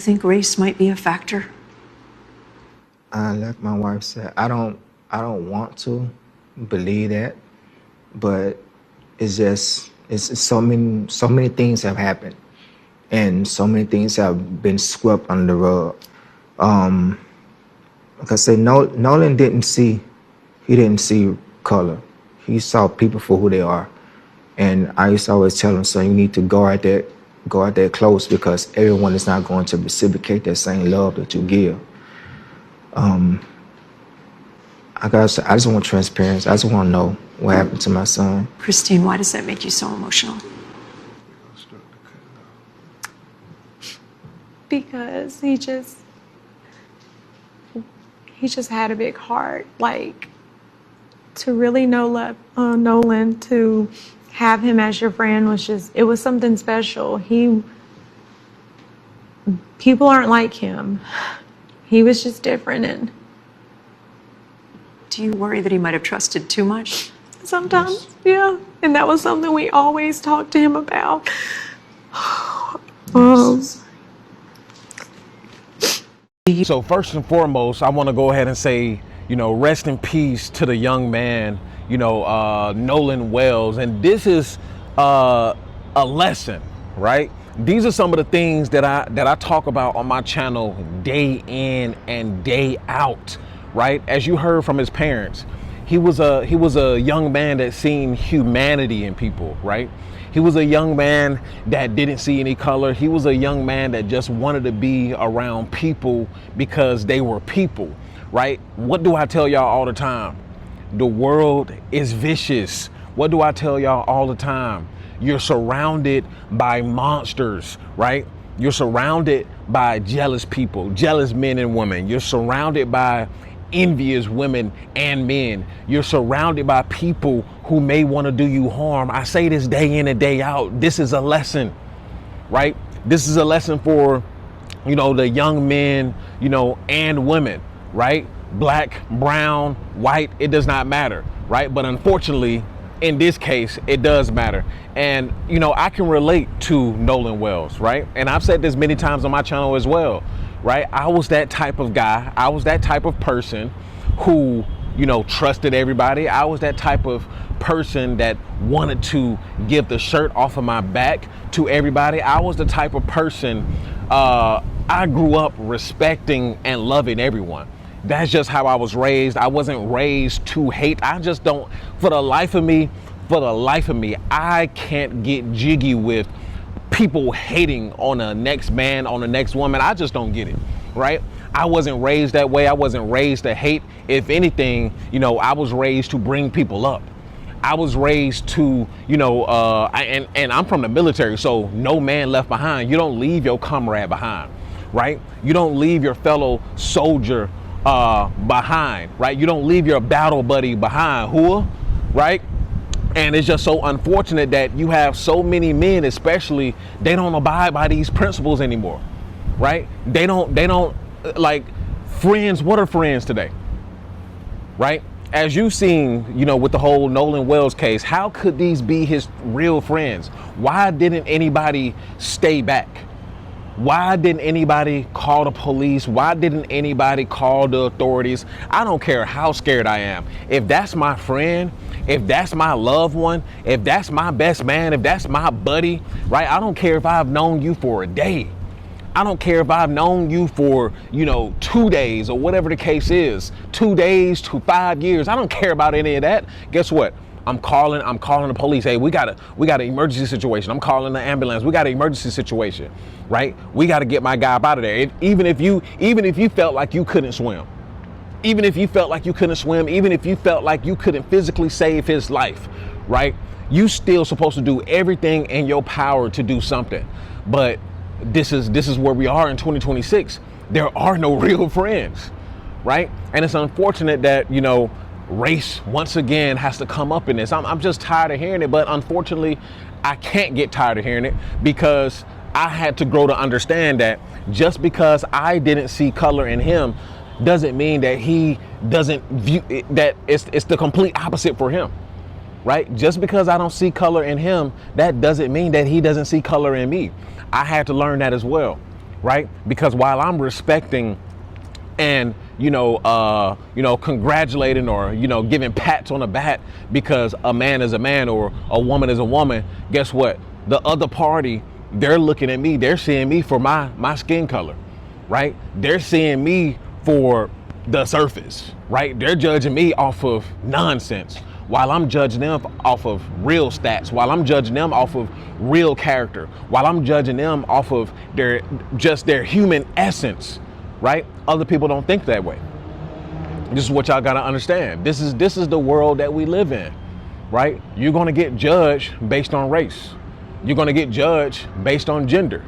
Think race might be a factor? Like my wife said, I don't want to believe that, but it's so many things have happened, and so many things have been swept under the rug. Like I said, Nolan he didn't see color. He saw people for who they are, and I used to always tell him, son, you need to go out there close, because everyone is not going to reciprocate that same love that you give. I just want transparency. I just want to know what happened to my son. Christine, why does that make you so emotional? Because he just had a big heart. Like, to really know Nolan, to have him as your friend it was something special. People aren't like him. He was just different. And do you worry that he might have trusted too much? sometimes, yeah. And that was something we always talked to him about. So first and foremost, I want to go ahead and say, rest in peace to the young man, Nolan Wells. And this is a lesson, right? These are some of the things that I talk about on my channel day in and day out, right? As you heard from his parents, he was a young man that seen humanity in people, right? He was a young man that didn't see any color. He was a young man that just wanted to be around people because they were people, right? What do I tell y'all all the time? The world is vicious. What do I tell y'all all the time? You're surrounded by monsters, right? You're surrounded by jealous people, jealous men and women. You're surrounded by envious women and men. You're surrounded by people who may want to do you harm. I say this day in and day out. This is a lesson, right? This is a lesson for, the young men, and women, right? Black, brown, white, it does not matter, right? But unfortunately, in this case, it does matter. And, I can relate to Nolan Wells, right? And I've said this many times on my channel as well, right? I was that type of guy. I was that type of person who, trusted everybody. I was that type of person that wanted to give the shirt off of my back to everybody. I was the type of person, I grew up respecting and loving everyone. That's just how I was raised. I wasn't raised to hate. I just don't, for the life of me, I can't get jiggy with people hating on the next man, on the next woman. I just don't get it, right? I wasn't raised that way. I wasn't raised to hate. If anything, I was raised to bring people up. I was raised to, and I'm from the military, so no man left behind. You don't leave your comrade behind, right? You don't leave your fellow soldier behind, right? You don't leave your battle buddy behind, right? And it's just so unfortunate that you have so many men, especially, they don't abide by these principles anymore, right? They don't like friends. What are friends today, right? As you've seen, with the whole Nolan Wells case, how could these be his real friends? Why didn't anybody stay back? Why didn't anybody call the police? Why didn't anybody call the authorities? I don't care how scared I am. If that's my friend, if that's my loved one, if that's my best man, if that's my buddy, right? I don't care if I've known you for a day. I don't care if I've known you for, 2 days or whatever the case is, 2 days to 5 years. I don't care about any of that. Guess what? I'm calling the police. Hey, we got an emergency situation. I'm calling the ambulance. We got an emergency situation, right? We got to get my guy up out of there. Even if you felt like you couldn't swim, even if you felt like you couldn't physically save his life, right? You still supposed to do everything in your power to do something. But this is where we are in 2026. There are no real friends, right? And it's unfortunate that, race once again has to come up in this. I'm just tired of hearing it, but unfortunately I can't get tired of hearing it, because I had to grow to understand that just because I didn't see color in him doesn't mean that he doesn't view it, that it's the complete opposite for him, right? Just because I don't see color in him, that doesn't mean that he doesn't see color in me. I had to learn that as well. right? Because while I'm respecting and congratulating or giving pats on the back because a man is a man or a woman is a woman, guess what? The other party, they're looking at me, they're seeing me for my skin color, right? They're seeing me for the surface, right? They're judging me off of nonsense while I'm judging them off of real stats, while I'm judging them off of real character, while I'm judging them off of their human essence, right? Other people don't think that way. This is what y'all gotta understand. This is the world that we live in, right? You're gonna get judged based on race. You're gonna get judged based on gender,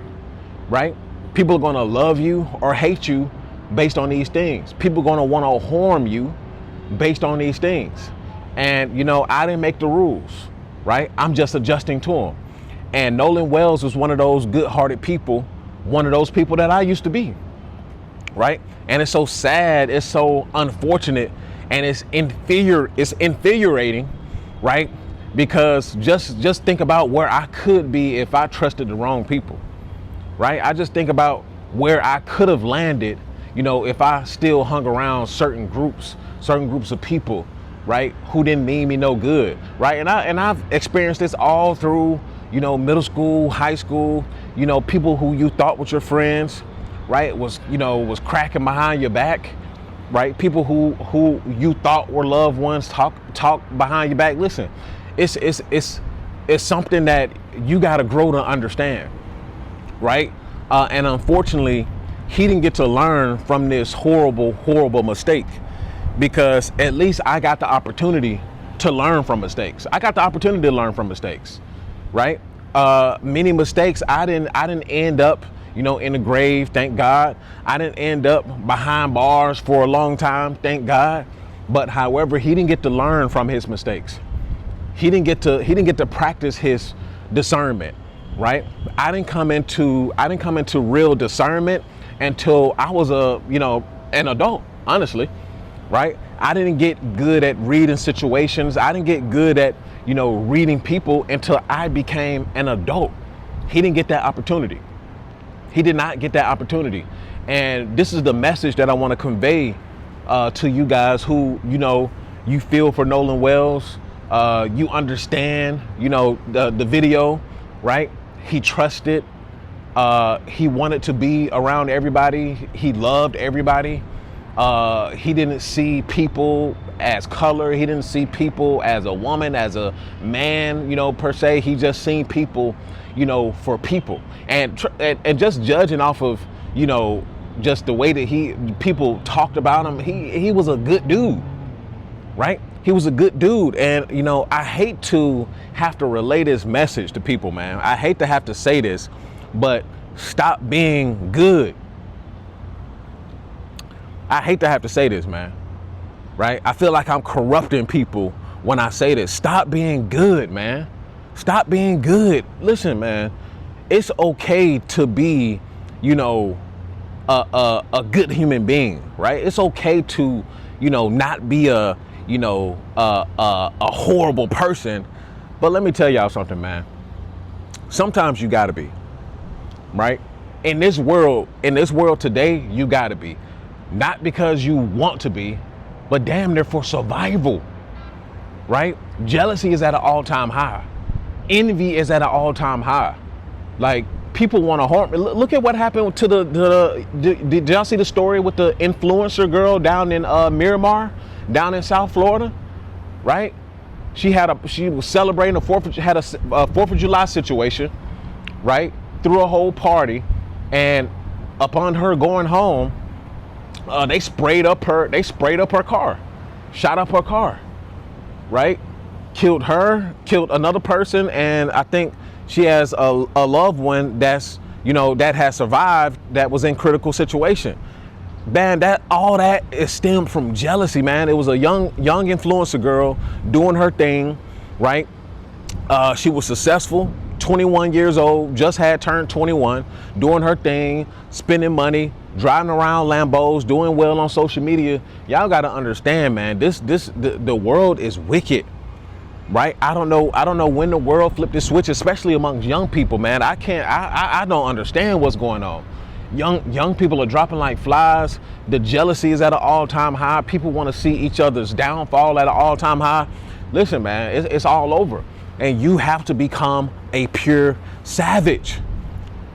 right? People are gonna love you or hate you based on these things. People are gonna wanna harm you based on these things. And I didn't make the rules, right? I'm just adjusting to them. And Nolan Wells was one of those good-hearted people, one of those people that I used to be, right? And it's so sad, it's so unfortunate, and it's infuriating, right? Because just think about where I could be if I trusted the wrong people, right? I just think about where I could have landed, if I still hung around certain groups of people, right, who didn't mean me no good, right? And I've experienced this all through, middle school, high school, people who you thought was your friends, right, was cracking behind your back, right? People who you thought were loved ones talk behind your back. Listen, it's something that you got to grow to understand, right? And unfortunately, he didn't get to learn from this horrible mistake, because at least I got the opportunity to learn from mistakes. I got the opportunity to learn from mistakes, right? Many mistakes, I didn't end up, in the grave, thank God. I didn't end up behind bars for a long time, thank God. But however, he didn't get to learn from his mistakes. He didn't get to practice his discernment, right? I didn't come into real discernment until I was an adult, honestly, right? I didn't get good at reading situations. I didn't get good at, reading people until I became an adult. He didn't get that opportunity. He did not get that opportunity. And this is the message that I want to convey to you guys who, you feel for Nolan Wells. You understand, the video, right? He trusted. He wanted to be around everybody. He loved everybody. He didn't see people as color. He didn't see people as a woman, as a man, per se. He just seen people, for people. And just judging off of, just the way that people talked about him, he was a good dude, right? He was a good dude. And, I hate to have to relay this message to people, man. I hate to have to say this, but stop being good. I hate to have to say this, man, right? I feel like I'm corrupting people when I say this. Stop being good, man. Stop being good. Listen, man, it's okay to be, a good human being, right? It's okay to, not be a horrible person. But let me tell y'all something, man. Sometimes you gotta be, right? In this world today, you gotta be. Not because you want to be, but damn near for survival, right? Jealousy is at an all-time high. Envy is at an all-time high. Like, people want to harm me. Look at what happened to did y'all see the story with the influencer girl down in Miramar, down in South Florida, right? She was celebrating a 4th of July situation, right? Threw a whole party, and upon her going home, they sprayed up her car, shot up her car, right? Killed her, killed another person, and I think she has a loved one that's, that has survived, that was in critical situation. Man, all that is stemmed from jealousy, man. It was a young influencer girl doing her thing, right? She was successful, 21 years old, just had turned 21, doing her thing, spending money, driving around Lambos, doing well on social media. Y'all got to understand, man, the world is wicked, right? I don't know when the world flipped the switch, especially amongst young people, man. I don't understand what's going on. Young people are dropping like flies. The jealousy is at an all-time high. People want to see each other's downfall at an all-time high. Listen, man, it's all over. And you have to become a pure savage,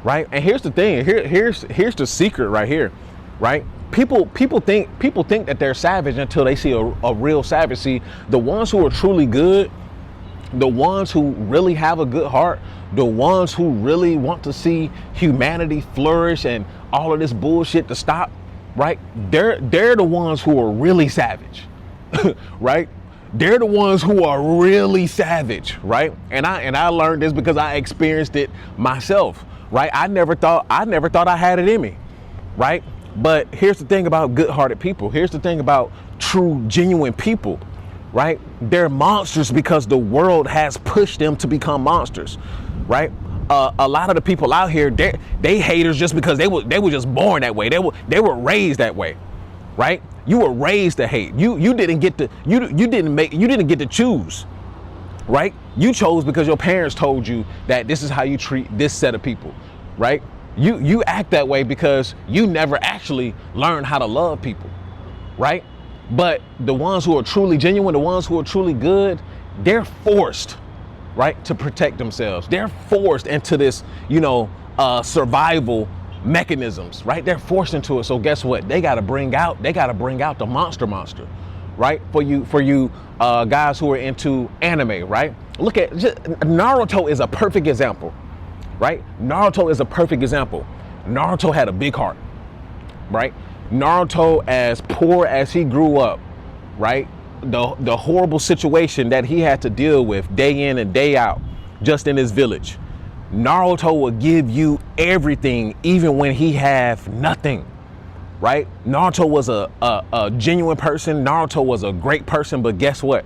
right? And here's the thing. Here's the secret right here, right? People think that they're savage until they see a real savage. See, the ones who are truly good, the ones who really have a good heart, the ones who really want to see humanity flourish and all of this bullshit to stop, right? They're the ones who are really savage, right? They're the ones who are really savage, right? And I learned this because I experienced it myself, right? I never thought I had it in me, right? But here's the thing about good-hearted people. Here's the thing about true, genuine people, right? They're monsters because the world has pushed them to become monsters, right? A lot of the people out here, they haters just because they were just born that way. They were raised that way, right? You were raised to hate. You didn't get to choose, right? You chose because your parents told you that this is how you treat this set of people, right? You act that way because you never actually learned how to love people, right? But the ones who are truly genuine, the ones who are truly good, they're forced, right, to protect themselves. They're forced into this, survival mechanisms, right? They're forced into it. So guess what? They got to bring out the monster, right? For you guys who are into anime, right? Look at Naruto is a perfect example, right? Naruto is a perfect example. Naruto had a big heart, right? Naruto, as poor as he grew up, right? The horrible situation that he had to deal with day in and day out, just in his village. Naruto will give you everything, even when he have nothing, right? Naruto was a genuine person. Naruto was a great person, but guess what?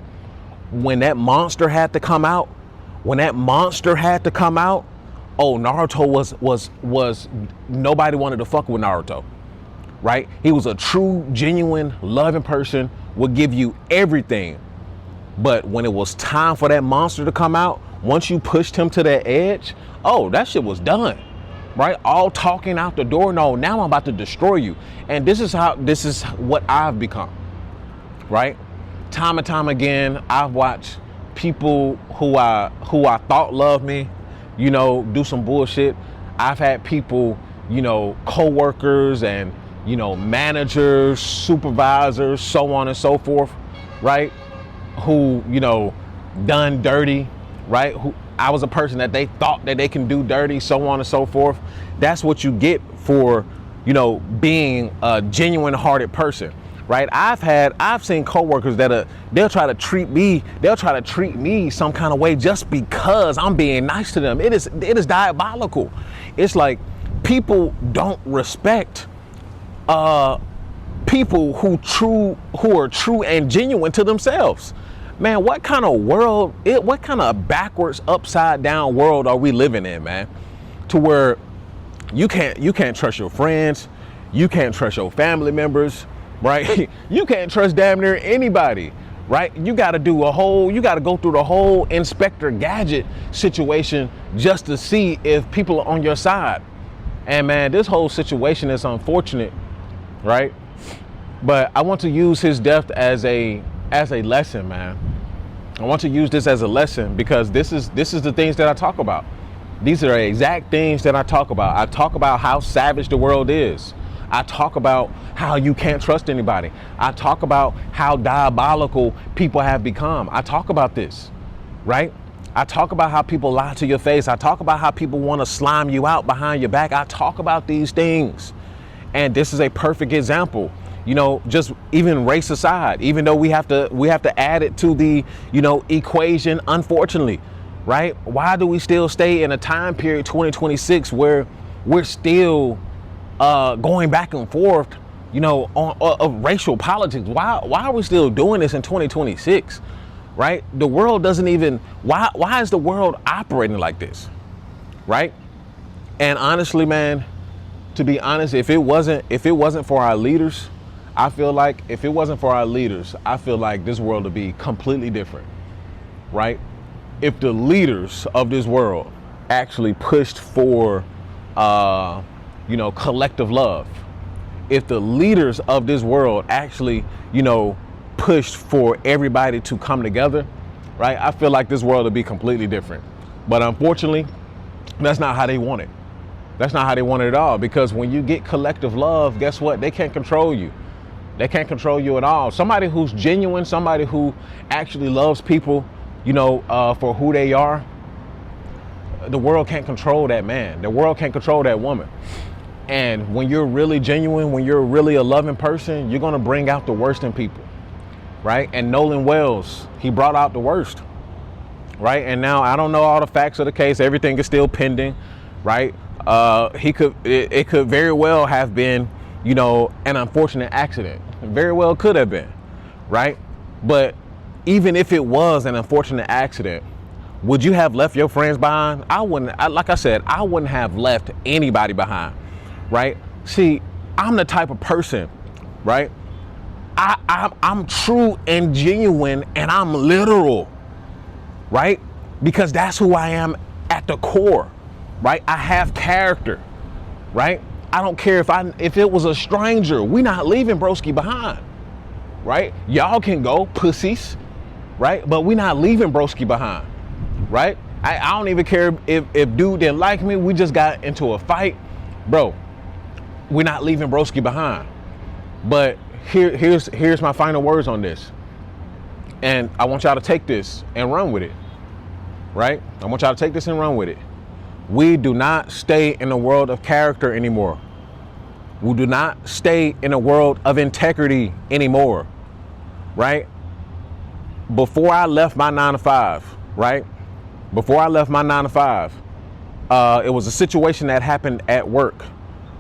When that monster had to come out, oh, Naruto was nobody wanted to fuck with Naruto, right? He was a true, genuine, loving person, would give you everything. But when it was time for that monster to come out, once you pushed him to that edge, oh, that shit was done, right? All talking out the door. No, now I'm about to destroy you. And this is what I've become, right? Time and time again, I've watched people who I thought loved me, do some bullshit. I've had people, co-workers and, managers, supervisors, so on and so forth, right? Who, done dirty, right? Who I was a person that they thought that they can do dirty, so on and so forth. That's what you get for, being a genuine hearted person, right? I've seen coworkers that they'll try to treat me some kind of way just because I'm being nice to them. It is diabolical. It's like people don't respect people who are true and genuine to themselves. Man, what kind of backwards, upside down world are we living in, man? To where you can't trust your friends, you can't trust your family members, right? You can't trust damn near anybody, right? You got to go through the whole Inspector Gadget situation just to see if people are on your side. And man, this whole situation is unfortunate, right? But I want to use his death as a lesson, man. I want to use this as a lesson because this is the things that I talk about. These are the exact things that I talk about. I talk about how savage the world is. I talk about how you can't trust anybody. I talk about how diabolical people have become. I talk about this, right? I talk about how people lie to your face. I talk about how people want to slime you out behind your back. I talk about these things. And this is a perfect example. Just even race aside, even though we have to add it to the, equation, unfortunately, right? Why do we still stay in a time period, 2026, where we're still going back and forth, of racial politics? Why are we still doing this in 2026, right? The world doesn't even, why is the world operating like this, right? And honestly, man, to be honest, if it wasn't for our leaders, I feel like this world would be completely different, right? If the leaders of this world actually pushed for collective love, if the leaders of this world actually, pushed for everybody to come together, right? I feel like this world would be completely different. But unfortunately, that's not how they want it. That's not how they want it at all. Because when you get collective love, guess what? They can't control you. They can't control you at all. Somebody who's genuine, somebody who actually loves people, for who they are, the world can't control that man. The world can't control that woman. And when you're really genuine, when you're really a loving person, you're going to bring out the worst in people, right? And Nolan Wells, he brought out the worst, right? And now I don't know all the facts of the case. Everything is still pending, right? It could very well have been, an unfortunate accident. It very well could have been, right? But even if it was an unfortunate accident, would you have left your friends behind? I wouldn't. Like I said, I wouldn't have left anybody behind, right? See, I'm the type of person, right? I'm true and genuine, and I'm literal, right? Because that's who I am at the core, right? I have character, right? I don't care if it was a stranger. We not leaving broski behind, right? Y'all can go, pussies, right? But we not leaving broski behind, right? I don't even care if dude didn't like me. We just got into a fight, bro. We're not leaving broski behind. But here's my final words on this, and I want y'all to take this and run with it, right? I want y'all to take this and run with it. We do not stay in a world of character anymore. We do not stay in a world of integrity anymore, right? Before I left my 9 to 5, right? Before I left my 9 to 5, it was a situation that happened at work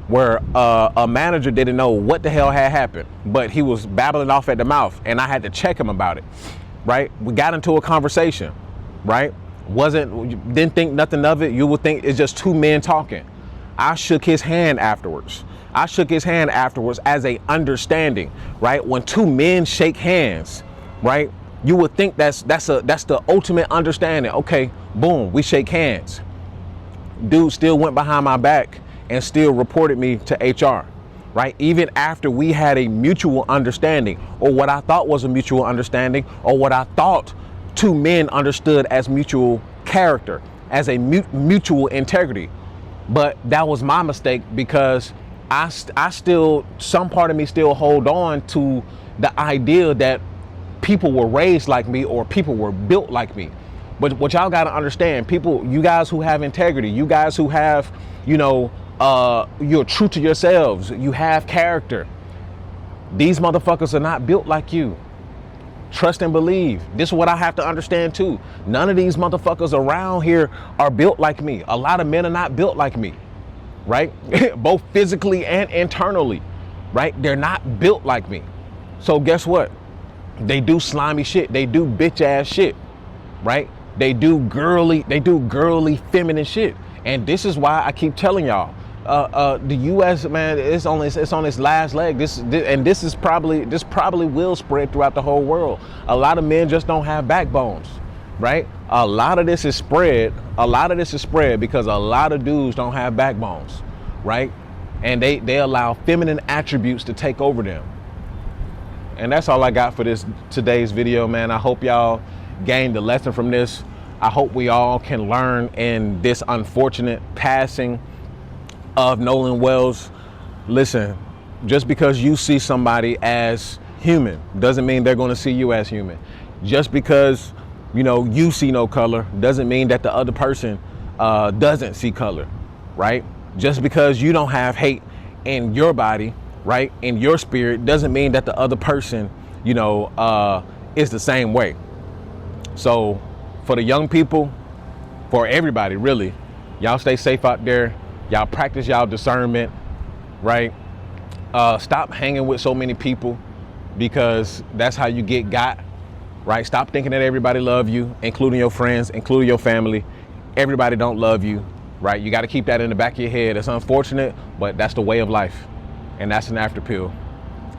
where a manager didn't know what the hell had happened, but he was babbling off at the mouth, and I had to check him about it, right? We got into a conversation, right? Didn't think nothing of it. You would think it's just two men talking. I shook his hand afterwards. As a understanding, right? When two men shake hands, right? You would think that's the ultimate understanding. Okay, boom, we shake hands. Dude still went behind my back and still reported me to HR, right? Even after we had a mutual understanding, or what I thought was a mutual understanding, or what I thought two men understood as mutual character, as a mutual integrity. But that was my mistake, because I still, some part of me still hold on to the idea that people were raised like me, or people were built like me. But what y'all got to understand, people, you guys who have integrity, you guys who have, you're true to yourselves, you have character. These motherfuckers are not built like you. Trust and believe. This is what I have to understand too. None of these motherfuckers around here are built like me. A lot of men are not built like me, right? Both physically and internally, right? They're not built like me. So guess what? They do slimy shit. They do bitch ass shit, right? They do girly feminine shit. And this is why I keep telling y'all, the U.S., man, it's on its last leg. This probably will spread throughout the whole world. A lot of men just don't have backbones, right? A lot of this is spread because a lot of dudes don't have backbones, right? And they allow feminine attributes to take over them. And that's all I got for today's video, man. I hope y'all gained a lesson from this. I hope we all can learn in this unfortunate passing of Nolan Wells. Listen, just because you see somebody as human doesn't mean they're going to see you as human. Just because, you see no color doesn't mean that the other person doesn't see color, right? Just because you don't have hate in your body, right, in your spirit, doesn't mean that the other person, is the same way. So for the young people, for everybody really, y'all stay safe out there. Y'all practice y'all discernment, right? Stop hanging with so many people, because that's how you get got, right? Stop thinking that everybody love you, including your friends, including your family. Everybody don't love you, right? You got to keep that in the back of your head. It's unfortunate, but that's the way of life. And that's an after pill.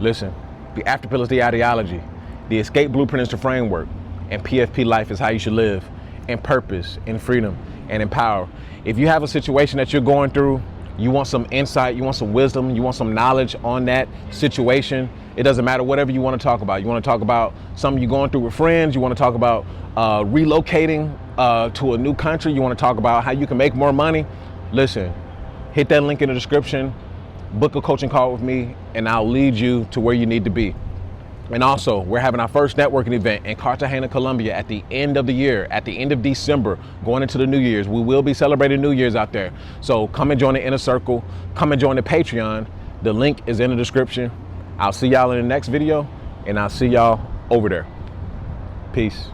Listen, the after pill is the ideology. The escape blueprint is the framework. And PFP life is how you should live, in purpose, in freedom, and in power. If you have a situation that you're going through, you want some insight, you want some wisdom, you want some knowledge on that situation, it doesn't matter, whatever you want to talk about. You want to talk about something you're going through with friends, you want to talk about relocating to a new country, you want to talk about how you can make more money, listen, hit that link in the description, book a coaching call with me, and I'll lead you to where you need to be. And also, we're having our first networking event in Cartagena, Colombia at the end of the year, at the end of December, going into the New Year's. We will be celebrating New Year's out there. So come and join the Inner Circle. Come and join the Patreon. The link is in the description. I'll see y'all in the next video, and I'll see y'all over there. Peace.